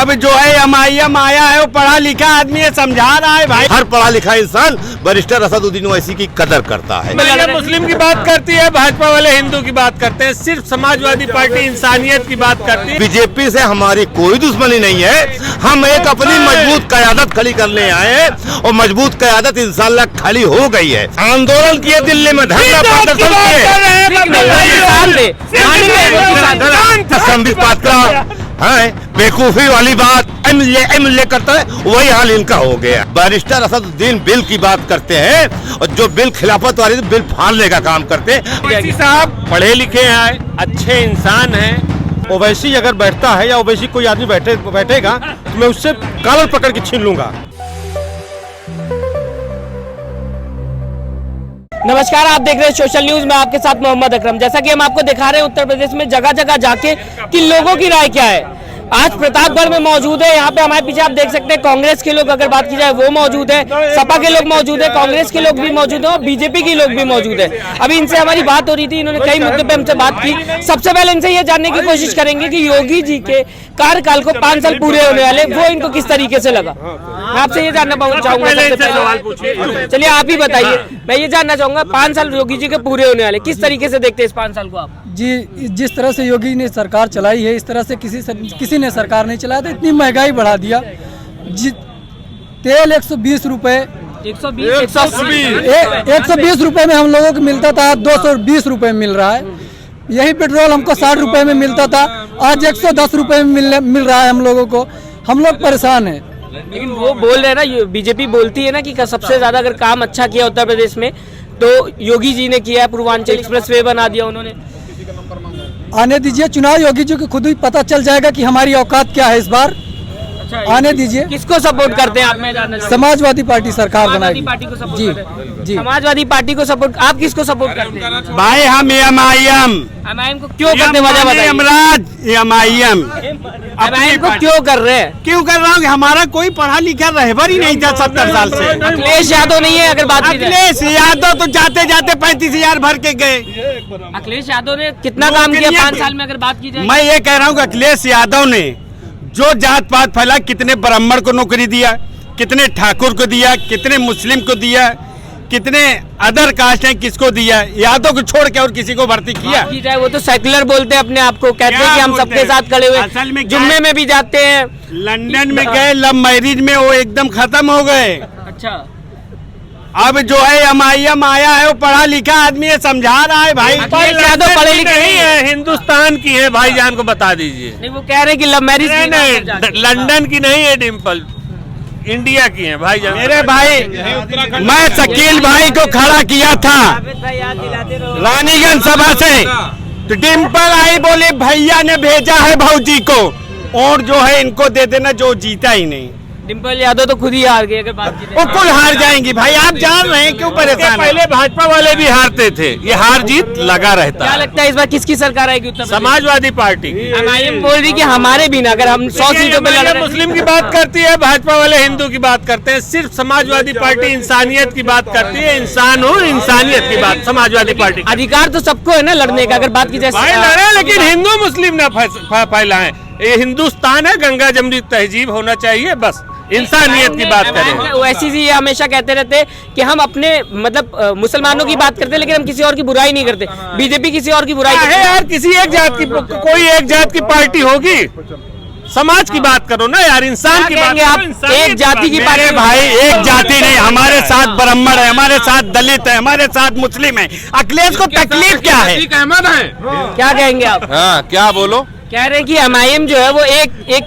अब जो है एमआईएम आया है वो पढ़ा लिखा आदमी है, समझा रहा है भाई। हर पढ़ा लिखा इंसान बैरिस्टर असदुद्दीन ओवैसी की कदर करता है। मुस्लिम की बात करती है, भाजपा वाले हिंदू की बात करते हैं, सिर्फ समाजवादी पार्टी इंसानियत की बात करती है। बीजेपी से हमारी कोई दुश्मनी नहीं है, हम एक अपनी मजबूत क़यादत खड़ी करने आए हैं और मजबूत क़यादत इंशाअल्लाह खड़ी हो गई है। आंदोलन किए, दिल्ली में धरना प्रदर्शन किए, बेवकूफी वाली बात एमएलए करता है, वही हाल इनका हो गया। बैरिस्टर असदुद्दीन बिल की बात करते हैं और जो बिल खिलाफत वाले बिल फाड़ने का काम करते हैं। साहब पढ़े लिखे हैं, अच्छे इंसान हैं। ओवैसी अगर बैठता है या ओवैसी कोई आदमी बैठेगा तो मैं उससे कॉलर पकड़ के छीन लूंगा। नमस्कार, आप देख रहे हैं सोशल न्यूज में, आपके साथ मोहम्मद अकरम। जैसा कि हम आपको दिखा रहे हैं उत्तर प्रदेश में जगह जगह जाके कि लोगों की राय क्या है। आज प्रतापगढ़ में मौजूद है, यहाँ पे हमारे पीछे आप देख सकते हैं कांग्रेस के लोग अगर बात की जाए वो मौजूद है, सपा के लोग मौजूद है, कांग्रेस के लोग भी मौजूद है और बीजेपी के लोग भी मौजूद है। अभी इनसे हमारी बात हो रही थी, इन्होंने कई मुद्दों पे हमसे बात की। सबसे पहले इनसे ये जानने की कोशिश करेंगे कि योगी जी के कार्यकाल को 5 साल पूरे होने वाले, वो इनको किस तरीके से लगा। मैं आपसे ये जानना चाहूंगा, चलिए आप ही बताइए। मैं ये जानना चाहूंगा 5 साल योगी जी के पूरे होने वाले, किस तरीके से देखते हैं इस 5 साल को आप? जी, जिस तरह से योगी ने सरकार चलाई है, इस तरह से किसी ने सरकार नहीं चलाया। तो इतनी महंगाई बढ़ा दिया, तेल 120 रुपए, 120 रुपए में हम लोगों को मिलता था, 220 रुपए में मिल रहा है। यही पेट्रोल हमको 60 रुपए में मिलता था, आज 110 रुपए में मिल रहा है हम लोगों को। हम लोग परेशान हैं। लेकिन वो बोल रहे हैं ना, बीजेपी बोलती है ना कि सबसे ज्यादा अगर काम अच्छा किया उत्तर प्रदेश में तो योगी जी ने किया है। पूर्वांचल एक्सप्रेसवे बना दिया उन्होंने। आने दीजिए, चुनाव योगी जी को खुद ही पता चल जाएगा कि हमारी औकात क्या है इस बार। आने दीजिए। किसको सपोर्ट करते हैं आप? मैं जानना चाहूंगा। समाजवादी पार्टी सरकार बनाएगी। पार्टी को सपोर्ट जी जी, समाजवादी पार्टी को सपोर्ट। आप किसको सपोर्ट करते हैं? भाई हम एमआईएम को क्यों करने वजह बताइए। एमआईएम को क्यों कर रहे हैं? क्यों कर रहा हूँ? हमारा कोई पढ़ा लिखा रहबर ही नहीं था 70 साल से। अखिलेश यादव नहीं है अगर बात की जाए। अखिलेश यादव तो जाते जाते 35,000 भर के गए। अखिलेश यादव ने कितना काम किया 5 साल में अगर बात की जाए? मैं ये कह रहा हूँ कि अखिलेश यादव ने जो जात पात फैला, कितने ब्राह्मण को नौकरी दिया, कितने ठाकुर को दिया, कितने मुस्लिम को दिया, कितने अदर कास्ट हैं किसको दिया? यादव को छोड़ के और किसी को भर्ती किया? की जाए वो तो सेक्युलर बोलते हैं अपने आप को, कहते हैं कि हम सबके साथ खड़े हुए। जुम्मे में भी जाते हैं, लंदन में गए, लव मैरिज में वो एकदम खत्म हो गए। अच्छा, अब जो है एमआईएम आया है वो पढ़ा लिखा आदमी है, समझा रहा है भाई। यादव पढ़े लिखे नहीं है, हिंदुस्तान की है भाईजान को बता दीजिए। नहीं, वो कह रहे हैं कि लव मैरिज नहीं, लंदन की नहीं है डिम्पल, इंडिया की है भाईजान। मेरे भाई, मैं शकील भाई को खड़ा किया था रानीगंज सभा से, तो डिम्पल आई बोले भैया ने भेजा है भौजी को, और जो है इनको दे देना, जो जीता ही नहीं। डिम्पल यादव तो खुद ही हार गए अगर बात की जाए। वो कुल हार जाएंगी भाई, आप जान रहे हैं क्यों परेशान? पहले भाजपा वाले भी हारते थे, ये हार जीत लगा रहता क्या है। लगता है इस बार किसकी सरकार आएगी उत्तर प्रदेश? समाजवादी पार्टी। एमआईएम बोल रही कि हमारे बिना अगर हम 100 सीटों पे लड़ रहे हैं। मुस्लिम की बात करती है, भाजपा वाले हिंदू की बात करते हैं, सिर्फ समाजवादी पार्टी इंसानियत की बात करती है। इंसान हो, इंसानियत की बात समाजवादी पार्टी। अधिकार तो सबको है ना लड़ने का, अगर बात की जाए। भाई लड़े, लेकिन हिंदू मुस्लिम ना फैलाएं। ये हिंदुस्तान है, गंगा जमनी तहजीब होना चाहिए, बस इंसानियत की बात करें। वैसी जी हमेशा कहते रहते कि हम अपने मतलब मुसलमानों की बात करते, लेकिन हम किसी और की बुराई नहीं करते। बीजेपी किसी और की बुराई है यार, किसी एक जात की, कोई एक जात की पार्टी होगी? समाज की बात करो ना यार, इंसान की बात। आप एक जाति की पार्टी? भाई एक जाति नहीं, हमारे साथ ब्राह्मण है, हमारे साथ दलित है, हमारे साथ मुस्लिम है। अखिलेश को तकलीफ क्या है? क्या कहेंगे आप? हाँ, क्या बोलो? कह रहे हैं कि एमआईएम जो है वो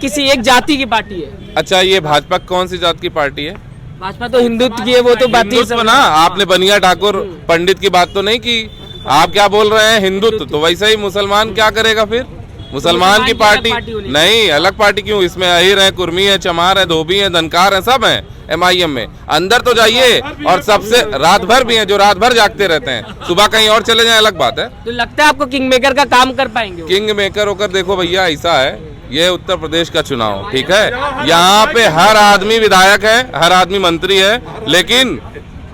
किसी एक जाति की पार्टी है। अच्छा, ये भाजपा कौन सी जात की पार्टी है? भाजपा तो हिंदुत्व की है, वो तो बात ही ना। आपने बनिया ठाकुर पंडित की बात तो नहीं की। आप क्या बोल रहे हैं? हिंदुत्व। तो वैसे ही मुसलमान क्या करेगा फिर? मुसलमान की पार्टी नहीं, अलग पार्टी क्यों? इसमें अहिर है, कुर्मी है, चमार है, धोबी है, धनकार है, सब है एमआईएम में। अंदर तो जाइए, और सबसे रात भर भी हैं जो रात भर जागते रहते हैं, सुबह कहीं और चले जाएं अलग बात है। तो लगता है आपको किंग मेकर का काम कर पाएंगे? किंग मेकर होकर देखो भैया, ऐसा है, ये उत्तर प्रदेश का चुनाव, ठीक है? यहाँ पे हर आदमी विधायक है, हर आदमी मंत्री है, लेकिन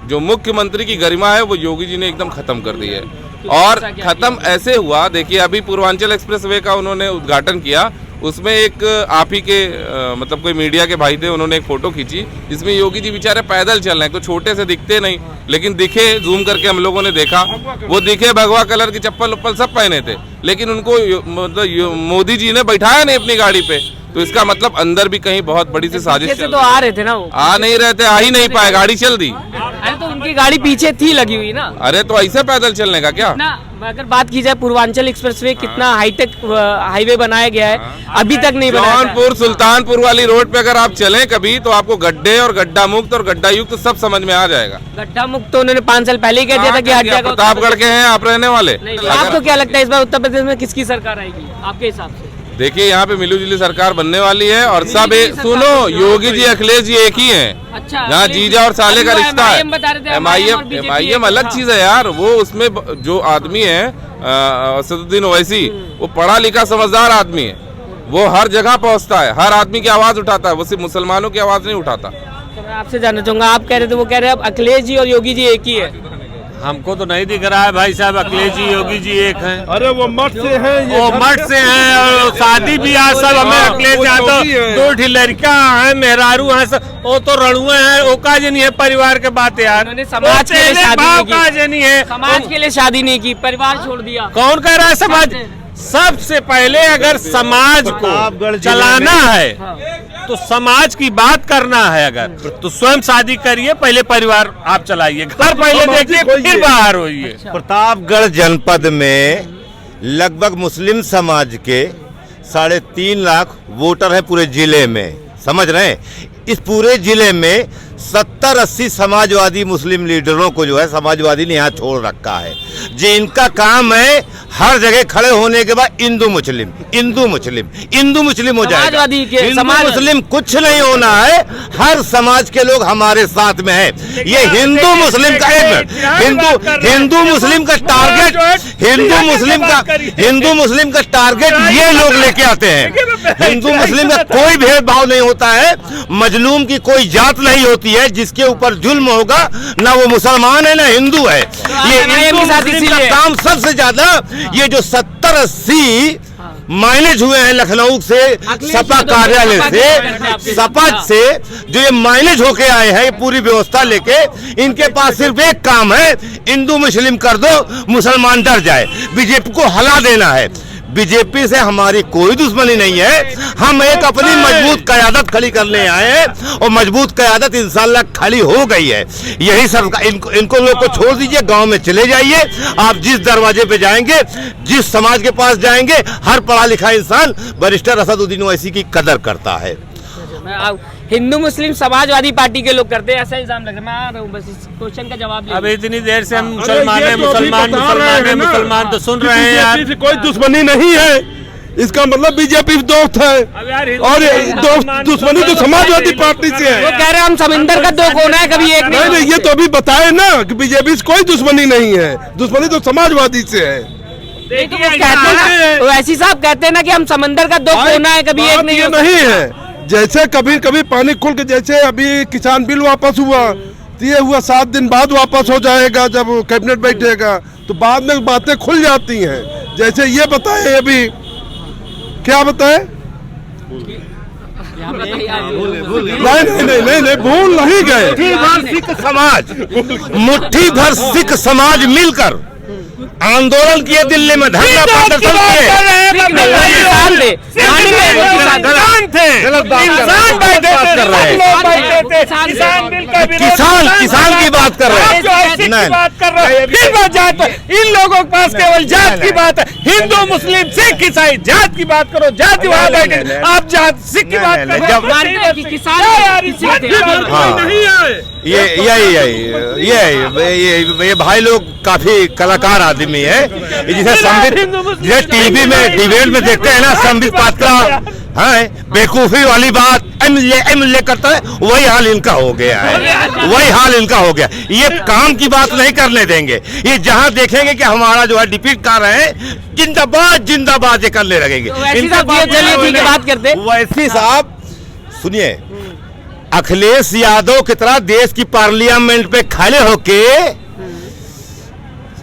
जो मुख्यमंत्री की गरिमा है वो योगी जी ने एकदम खत्म कर दी है। और खत्म ऐसे हुआ, देखिए अभी पूर्वांचल एक्सप्रेसवे का उन्होंने उद्घाटन किया, उसमें एक आप ही के मतलब कोई मीडिया के भाई थे, उन्होंने एक फोटो खींची जिसमें योगी जी बेचारे पैदल चल रहे हैं, तो छोटे से दिखते नहीं, लेकिन दिखे, जूम करके हम लोगों ने देखा, वो दिखे भगवा कलर की चप्पल उप्पल सब पहने थे, लेकिन उनको मतलब मोदी जी ने बैठाया नहीं अपनी गाड़ी पे। तो इसका मतलब अंदर भी कहीं बहुत बड़ी सी साजिश से तो आ रहे थे ना वो, आ नहीं रहे थे, आ ही नहीं पाए, गाड़ी चल दी। अरे तो उनकी गाड़ी पीछे थी लगी हुई ना। अरे तो ऐसे पैदल चलने का क्या? ना अगर बात की जाए पूर्वांचल एक्सप्रेसवे कितना हाईटेक हाईवे बनाया गया है, अभी तक नहीं बनाया। जौनपुर सुल्तानपुर वाली रोड पे अगर आप चलें कभी तो आपको गड्ढे और गड्ढा मुक्त और गड्ढा युक्त सब समझ में आ जाएगा। गड्ढा मुक्त तो उन्होंने 5 साल पहले ही कह दिया था कि हट जाएगा। प्रतापगढ़ के हैं आप रहने वाले। आपको क्या लगता है इस बार उत्तर प्रदेश में किसकी सरकार आएगी आपके हिसाब से? देखिए यहाँ पे मिली-जुली सरकार बनने वाली है और सब सुनो, योगी जी अखिलेश जी एक ही हैं। अच्छा, जहाँ जीजा और साले का रिश्ता है। MIM अलग चीज है यार, वो उसमें जो आदमी है असदुद्दीन ओवैसी, वो पढ़ा लिखा समझदार आदमी है, वो हर जगह पहुँचता है, हर आदमी की आवाज उठाता है, वो सिर्फ मुसलमानों की आवाज नहीं उठाता। तो मैं आपसे जानना चाहूंगा, आप कह रहे थे, वो कह रहे हैं अब अखिलेश जी और योगी जी एक ही है। हमको तो नहीं दिख रहा है भाई साहब, अखिलेश जी योगी जी एक हैं। अरे वो मठ से हैं, वो मठ से हैं और शादी ब्याह सब हमें अखिलेश यादव 2 लड़का हैं, मेहरारू हैं, सब वो तो रणुए हैं, वो का नहीं है परिवार के बात यार। उन्होंने समाज के लिए शादी नहीं है, समाज के लिए शादी नहीं की, परिवार छोड़ दिया। कौन कह रहा है समाज? सबसे पहले अगर समाज को चलाना है तो समाज की बात करना है, अगर तो स्वयं शादी करिए, पहले परिवार आप चलाइए, घर पहले देखिए फिर बाहर होइए। प्रतापगढ़ जनपद में लगभग मुस्लिम समाज के 3.5 लाख वोटर हैं पूरे जिले में, समझ रहे हैं? इस पूरे जिले में 70-80 समाजवादी मुस्लिम लीडरों को जो है समाजवादी ने यहाँ छोड़ रखा है। जिनका काम है हर जगह खड़े होने के बाद हिंदू मुस्लिम हिंदू मुस्लिम हिंदू मुस्लिम हो जाएगा। हिंदू मुस्लिम कुछ नहीं होना है, हर समाज के लोग हमारे साथ में है। ये हिंदू मुस्लिम का हिंदू मुस्लिम का टारगेट हिंदू मुस्लिम का टारगेट ये लोग लेके आते हैं। हिंदू मुस्लिम का कोई भेदभाव नहीं होता है, मजलूम की कोई जात नहीं होती है, जिसके ऊपर जुल्म होगा ना वो मुसलमान है ना हिंदू है। ये हिंदू मुस्लिम का काम सबसे ज्यादा, ये जो 70-80 माइलेज हुए हैं लखनऊ से, सपा कार्यालय से, सपा से जो ये माइलेज होके आए हैं, पूरी व्यवस्था लेके, इनके पास सिर्फ एक काम है, हिंदू मुस्लिम कर दो, मुसलमान डर जाए। बीजेपी को हला देना है। बीजेपी से हमारी कोई दुश्मनी नहीं है, हम एक अपनी मजबूत क़यादत खड़ी करने आए हैं और मजबूत क़यादत इंशाअल्लाह खड़ी हो गई है। यही सरकार, इनको लोग को छोड़ दीजिए, गांव में चले जाइए। आप जिस दरवाजे पे जाएंगे, जिस समाज के पास जाएंगे, हर पढ़ा लिखा इंसान बैरिस्टर असदुद्दीन ओवैसी की कदर करता है। हिंदू मुस्लिम समाजवादी पार्टी के लोग करते हैं, ऐसा इल्जाम लग रहा है। मैं आ रहा हूँ बस इस क्वेश्चन का जवाब ले। अब इतनी देर से हम मुसलमान तो सुन रहे हैं यार। कोई दुश्मनी नहीं है, इसका मतलब बीजेपी दोस्त है, और दुश्मनी तो समाजवादी पार्टी से है। वो कह रहे हैं हम समंदर का 2 कोना है, कभी एक नहीं, ये तो अभी बताए ना कि बीजेपी से कोई दुश्मनी नहीं है, दुश्मनी तो समाजवादी से है। तो वैसी साहब कहते हैं ना कि हम समंदर का 2 कोना है, कभी एक नहीं है। जैसे कभी कभी पानी खुल के, जैसे अभी किसान बिल वापस हुआ, तो ये हुआ 7 दिन बाद वापस हो जाएगा जब कैबिनेट बैठेगा, तो बाद में बातें खुल जाती हैं। जैसे ये बताए, अभी क्या बताए? नहीं, भूल नहीं गए। मुट्ठी भर सिख समाज मिलकर आंदोलन किए दिल्ली में, धरना प्रदर्शन किसान की बात कर रहे हैं। इन लोगों के पास केवल जात की बात है। हिंदू मुस्लिम सिख ईसाई जात की बात करो, जाति वहां बैठे, आप जात सिख की बात करो। ये भाई लोग काफी कलाकार आदमी है, जिसे टीवी में डिबेट में देखते हैं ना, संबित पात्रा है, बेवकूफी वाली बात एमएलए करता है, वही हाल इनका हो गया है, वही हाल इनका हो गया। ये काम की बात नहीं करने देंगे, ये जहां देखेंगे कि हमारा जो है डिफीट कर रहे हैं, जिंदाबाद जिंदाबाद ये करने लगेंगे। बात करते वैसी साहब सुनिए, अखिलेश यादव की तरह देश की पार्लियामेंट पे खड़े होके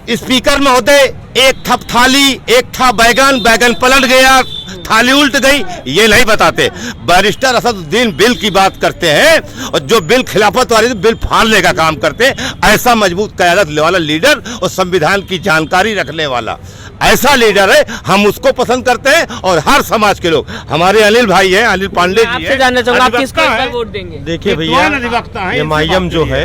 स्पीकर महोदय एक थप थाली, एक था बैगन, बैगन पलट गया, थाली उल्ट गई, ये नहीं बताते। बैरिस्टर असदुद्दीन बिल की बात करते हैं और जो बिल खिलाफत वाले बिल फाड़ने का काम करते हैं। ऐसा मजबूत क़यादत वाला लीडर और संविधान की जानकारी रखने वाला ऐसा लीडर है, हम उसको पसंद करते हैं। और हर समाज के लोग, हमारे अनिल भाई हैं, अनिल पांडे जी आपसे जानना चाहूंगा आप किसको इस बार वोट देंगे? देखिए भैया, एमआईएम जो है,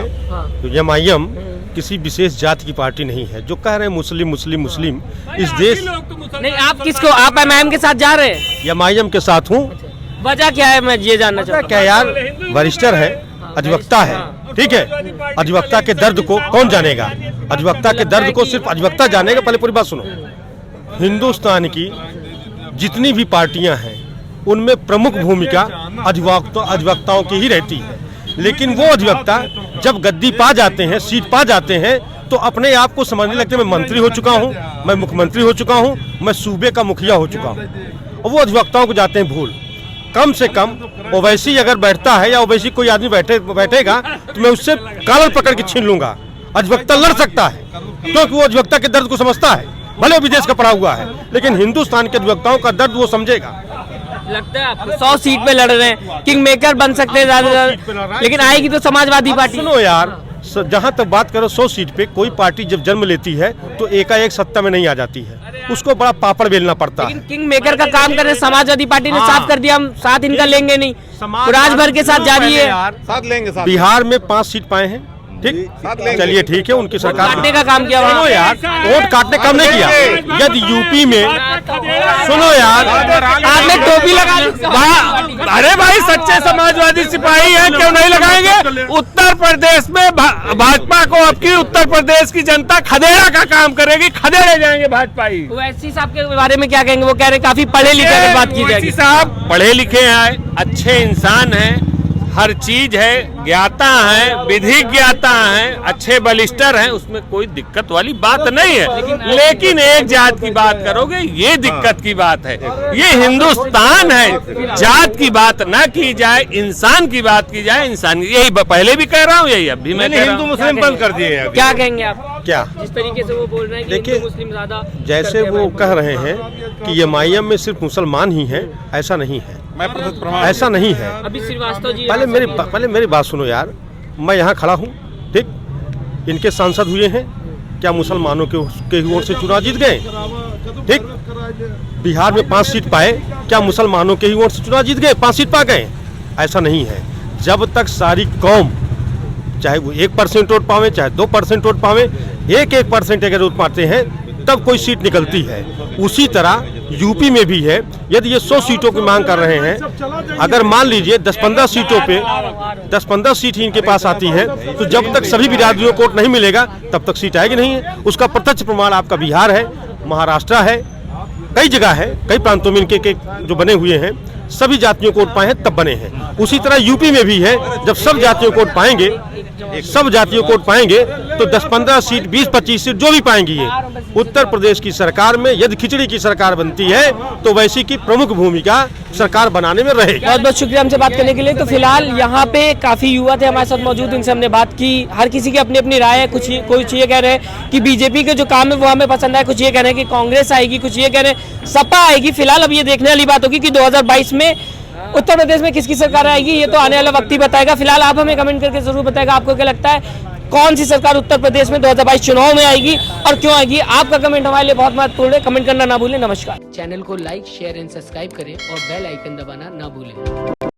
एमआईएम किसी विशेष जाति की पार्टी नहीं है। जो कह रहे हैं मुस्लिम मुस्लिम मुस्लिम, इस देश नहीं, आप किसको, आप एमआईएम के साथ जा रहे हैं? एमआईएम के साथ हूँ। वजह क्या है, मैं ये जानना चाहता हूँ। क्या यार, वरिष्ठर है, अधिवक्ता है, ठीक है। अधिवक्ता के दर्द को कौन जानेगा? अधिवक्ता के दर्द को सिर्फ अधिवक्ता जानेगा। पहले पूरी बात सुनो। हिंदुस्तान की जितनी भी पार्टियां हैं उनमें प्रमुख भूमिका अधिवक्ताओं की ही रहती है। लेकिन वो अधिवक्ता जब गद्दी पा जाते हैं, सीट पा जाते हैं, तो अपने आप को समझने लगते हैं मैं मंत्री हो चुका हूँ, मैं मुख्यमंत्री हो चुका हूँ, मैं सूबे का मुखिया हो चुका हूँ। और वो अधिवक्ताओं को जाते हैं भूल। कम से कम ओवैसी अगर बैठता है या ओवैसी कोई आदमी बैठेगा तो मैं उससे कॉलर पकड़ के छीन लूंगा। अधिवक्ता लड़ सकता है क्योंकि वो अधिवक्ता के दर्द को समझता है, भले वो विदेश का पढ़ा हुआ है, लेकिन हिंदुस्तान के अधिवक्ताओं का दर्द वो समझेगा। लगता है आपको 100 सीट पे लड़ रहे हैं, किंग मेकर बन सकते हैं ज्यादा, लेकिन आएगी तो समाजवादी पार्टी। सुनो यार, जहां तक बात करो 100 सीट पे, कोई पार्टी जब जन्म लेती है तो एकाएक सत्ता में नहीं आ जाती है, उसको बड़ा पापड़ बेलना पड़ता है। किंग मेकर का काम कर रहे समाजवादी पार्टी ने साफ कर दिया, हम साथ इनका लेंगे नहीं, राज भर के साथ जारी है। साथ लेंगे। बिहार में 5 सीट पाए हैं, ठीक, चलिए ठीक है, उनकी सरकार काटने का काम किया सुनो यार, वोट काटने काम नहीं किया। यदि यूपी में, सुनो यार, आपने टोपी लगा ली। अरे भाई, सच्चे समाजवादी सिपाही हैं, क्यों नहीं लगाएंगे? उत्तर प्रदेश में भाजपा को अब की उत्तर प्रदेश की जनता खदेड़ा का काम करेगी, खदेड़े जाएंगे भाजपाई। ओवैसी साहब के बारे में क्या कहेंगे? वो कह रहे काफी पढ़े लिखे की बात की जाएगी। साहब पढ़े लिखे हैं, अच्छे इंसान हैं, हर चीज है, ज्ञाता है, विधि ज्ञाता है, अच्छे बलिस्टर हैं, उसमें कोई दिक्कत वाली बात नहीं है। लेकिन एक जात की बात करोगे, ये दिक्कत की बात है। ये हिंदुस्तान है, जात की बात ना की जाए, इंसान की बात की जाए। इंसान, यही पहले भी कह रहा हूँ, यही अब भी मैं हिंदू मुस्लिम बंद कर दिए हैं। क्या कहेंगे आप? क्या जिस तरीके से वो बोल रहे हैं कि हिंदू मुस्लिम ज्यादा, जैसे वो कह रहे हैं कि एमआईएम में सिर्फ मुसलमान ही हैं, ऐसा नहीं है, ऐसा नहीं है। अभी श्रीवास्तव जी, पहले मेरी बात सुनो यार, मैं यहाँ खड़ा हूँ, ठीक, इनके सांसद हुए हैं, क्या मुसलमानों के ओर से चुनाव जीत गए? ठीक, बिहार में 5 सीट पाए, क्या मुसलमानों के ही ओर से चुनाव जीत गए? 5 सीट पा गए? ऐसा नहीं है। जब तक सारी कौम, चाहे वो 1% वोट पावे, चाहे 2% वोट पावे, 1% अगर वोट पाते हैं तब कोई सीट निकलती है। उसी तरह यूपी में भी है। यदि ये 100 सीटों की मांग कर रहे हैं, अगर मान लीजिए 10-15 सीटों पे 10-15 सीट ही इनके पास आती है, तो जब तक सभी बिरादरियों को वोट नहीं मिलेगा तब तक सीट आएगी नहीं है। उसका प्रत्यक्ष प्रमाण आपका बिहार है, महाराष्ट्र है, कई जगह है, कई प्रांतों में इनके जो बने हुए हैं, सभी जातियों को वोट पाए हैं तब बने हैं। उसी तरह यूपी में भी है, जब सब जातियों को वोट पाएंगे, सब जातियों को वोट पाएंगे तो 10-15 सीट, 20-25 सीट जो भी पाएंगी ये उत्तर प्रदेश की सरकार में, यदि खिचड़ी की सरकार बनती है तो वैसी की प्रमुख भूमिका सरकार बनाने में रहेगी। बहुत बहुत शुक्रिया हमसे बात करने के लिए। तो फिलहाल यहाँ पे काफी युवा थे हमारे साथ मौजूद, इनसे हमने बात की। हर किसी की अपनी अपनी राय है। कुछ ये कह रहे हैं कि बीजेपी के जो काम है वो हमें पसंद है, कुछ ये कह रहे हैं कि कांग्रेस आएगी, कुछ ये कह रहे हैं सपा आएगी। फिलहाल अब ये देखने वाली बात होगी कि 2022 में उत्तर प्रदेश में किसकी सरकार आएगी, ये तो आने वाला वक्त ही बताएगा। फिलहाल आप हमें कमेंट करके जरूर बताएगा आपको क्या लगता है, कौन सी सरकार उत्तर प्रदेश में 2022 चुनाव में आएगी और क्यों आएगी। आपका कमेंट हमारे लिए बहुत महत्वपूर्ण है, कमेंट करना ना भूलें। नमस्कार। चैनल को लाइक, शेयर एंड सब्सक्राइब करें और बेल आइकन दबाना ना भूलें।